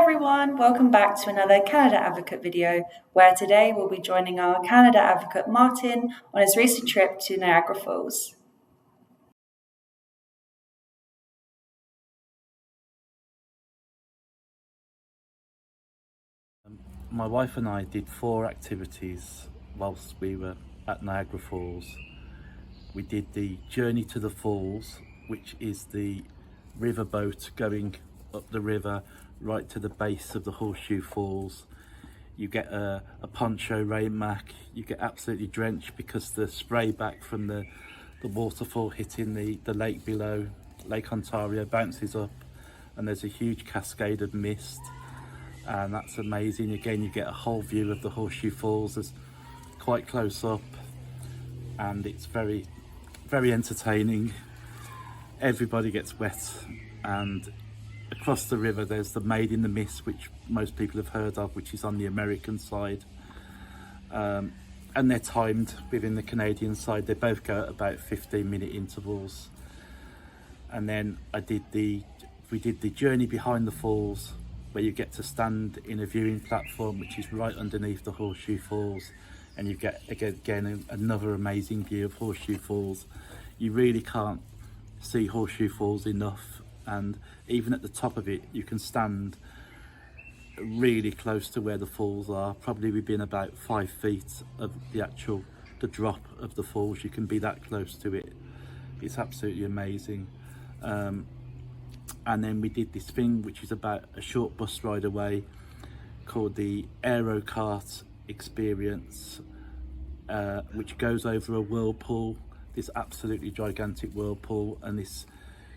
everyone, welcome back to another Canada Advocate video, where today we'll be joining our Canada Advocate Martin on his recent trip to Niagara Falls. My wife and I did 4 activities whilst we were at Niagara Falls. We did the journey to the falls, which is the riverboat going up the river right to the base of the Horseshoe Falls. You get a poncho rain mac, you get absolutely drenched because the spray back from the waterfall hitting the lake below, Lake Ontario, bounces up and there's a huge cascade of mist, and that's amazing. Again, you get a whole view of the Horseshoe Falls as quite close up, and it's very entertaining. Everybody gets wet, and across the river there's the Made in the Mist, which most people have heard of, which is on the American side, and they're timed within the Canadian side. They both go at about 15-minute intervals. And then we did the journey behind the falls, where you get to stand in a viewing platform which is right underneath the Horseshoe Falls, and you get again another amazing view of Horseshoe Falls. You really can't see Horseshoe Falls enough, and even at the top of it you can stand really close to where the falls are, probably within about 5 feet of the drop of the falls. You can be that close to it. It's absolutely amazing. And then we did this thing which is about a short bus ride away, called the Aero Kart experience, which goes over a whirlpool, this absolutely gigantic whirlpool. And this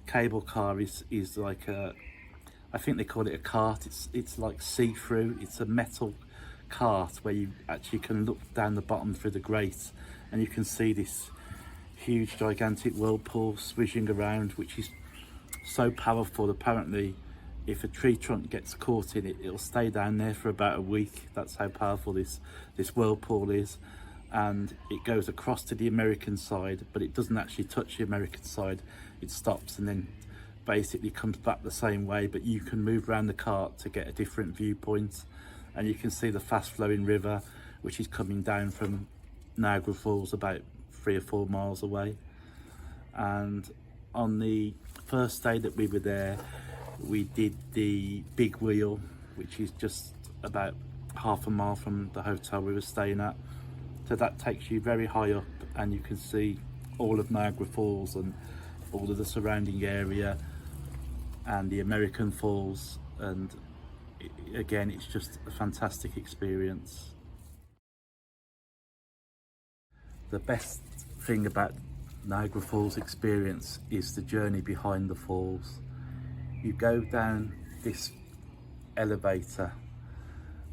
cable car is like I think they call it a cart. It's like see-through. It's a metal cart where you actually can look down the bottom through the grate, and you can see this huge gigantic whirlpool swishing around, which is so powerful. Apparently if a tree trunk gets caught in it, it'll stay down there for about a week. That's how powerful this whirlpool is. And it goes across to the American side, but it doesn't actually touch the American side. It stops and then basically comes back the same way, but you can move around the cart to get a different viewpoint, and you can see the fast flowing river which is coming down from Niagara Falls about 3 or 4 miles away. And on the first day that we were there, we did the big wheel, which is just about half a mile from the hotel we were staying at. So that takes you very high up, and you can see all of Niagara Falls and all of the surrounding area and the American Falls. And again, it's just a fantastic experience. The best thing about Niagara Falls experience is the journey behind the falls. You go down this elevator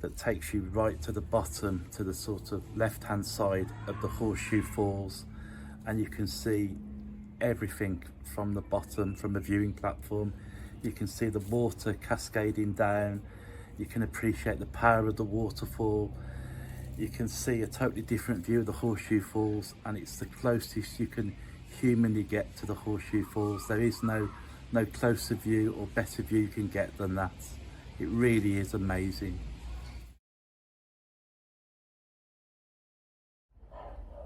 that takes you right to the bottom, to the sort of left hand side of the Horseshoe Falls, and you can see everything from the bottom, from the viewing platform. You can see the water cascading down, you can appreciate the power of the waterfall, you can see a totally different view of the Horseshoe Falls, and it's the closest you can humanly get to the Horseshoe Falls. There is no closer view or better view you can get than that. It really is amazing.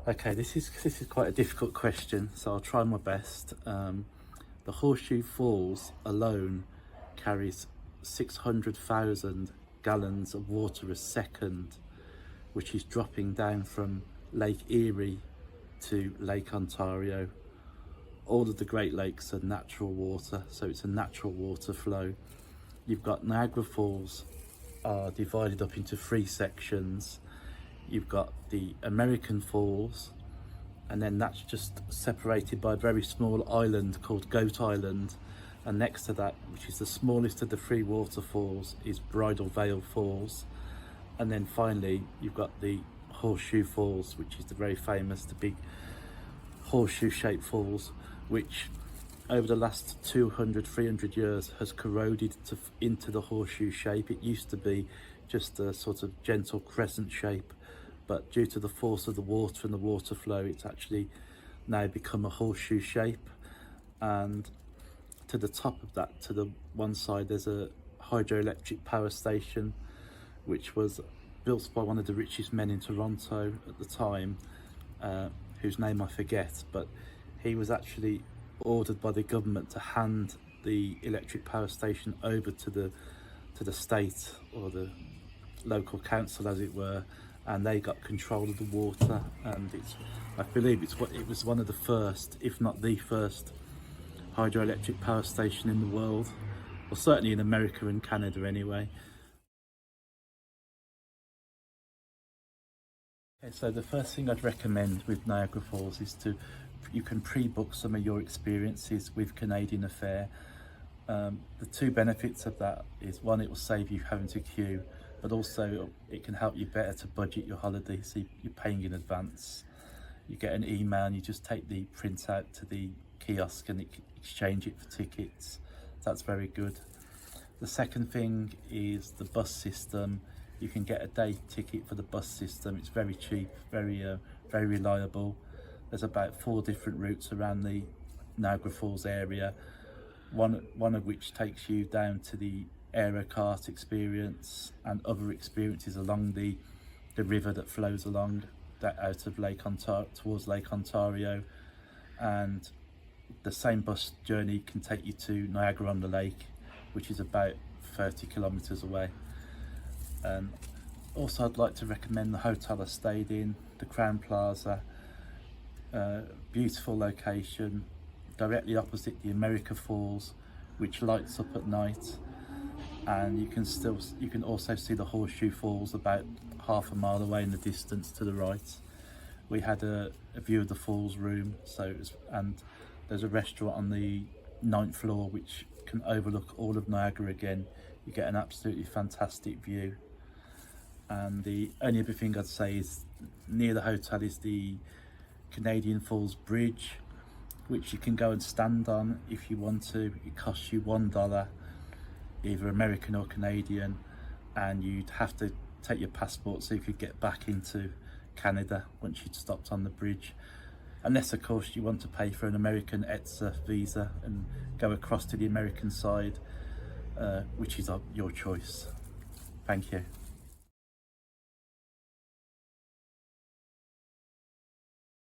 Okay, this is quite a difficult question, so I'll try my best. The Horseshoe Falls alone carries 600,000 gallons of water a second, which is dropping down from Lake Erie to Lake Ontario. All of the Great Lakes are natural water, so it's a natural water flow. You've got Niagara Falls are divided up into 3 sections. You've got the American Falls, and then that's just separated by a very small island called Goat Island, and next to that, which is the smallest of the 3 waterfalls, is Bridal Veil Falls. And then finally you've got the Horseshoe Falls, which is the very famous, the big horseshoe shaped falls, which over the last 200-300 years has corroded into the horseshoe shape. It used to be just a sort of gentle crescent shape, but due to the force of the water and the water flow, it's actually now become a horseshoe shape. And to the top of that, to the one side, there's a hydroelectric power station, which was built by one of the richest men in Toronto at the time, whose name I forget, but he was actually ordered by the government to hand the electric power station over to the state, or the local council as it were, and they got control of the water. And I believe it was one of the first, if not the first, hydroelectric power station in the world, or certainly in America and Canada anyway. Okay, so the first thing I'd recommend with Niagara Falls is you can pre-book some of your experiences with Canadian Affair. The two benefits of that is, one, it will save you having to queue, but also it can help you better to budget your holiday. So you're paying in advance. You get an email and you just take the printout to the kiosk and exchange it for tickets. That's very good. The second thing is the bus system. You can get a day ticket for the bus system. It's very cheap, very reliable. There's about 4 different routes around the Niagara Falls area. One of which takes you down to the aerocart experience and other experiences along the river that flows along that out of Lake Ontario towards Lake Ontario. And the same bus journey can take you to Niagara-on-the-Lake, which is about 30 kilometers away. Also, I'd like to recommend the hotel I stayed in, the Crown Plaza. Beautiful location, directly opposite the Niagara Falls, which lights up at night, and you can also see the Horseshoe Falls about half a mile away in the distance to the right. We had a view of the falls room, and there's a restaurant on the 9th floor which can overlook all of Niagara again. You get an absolutely fantastic view. And the only other thing I'd say is, near the hotel is the Canadian Falls Bridge, which you can go and stand on if you want to. It costs you $1, either American or Canadian, and you'd have to take your passport so you could get back into Canada once you'd stopped on the bridge. Unless of course you want to pay for an American ETSA visa and go across to the American side, which is your choice. Thank you.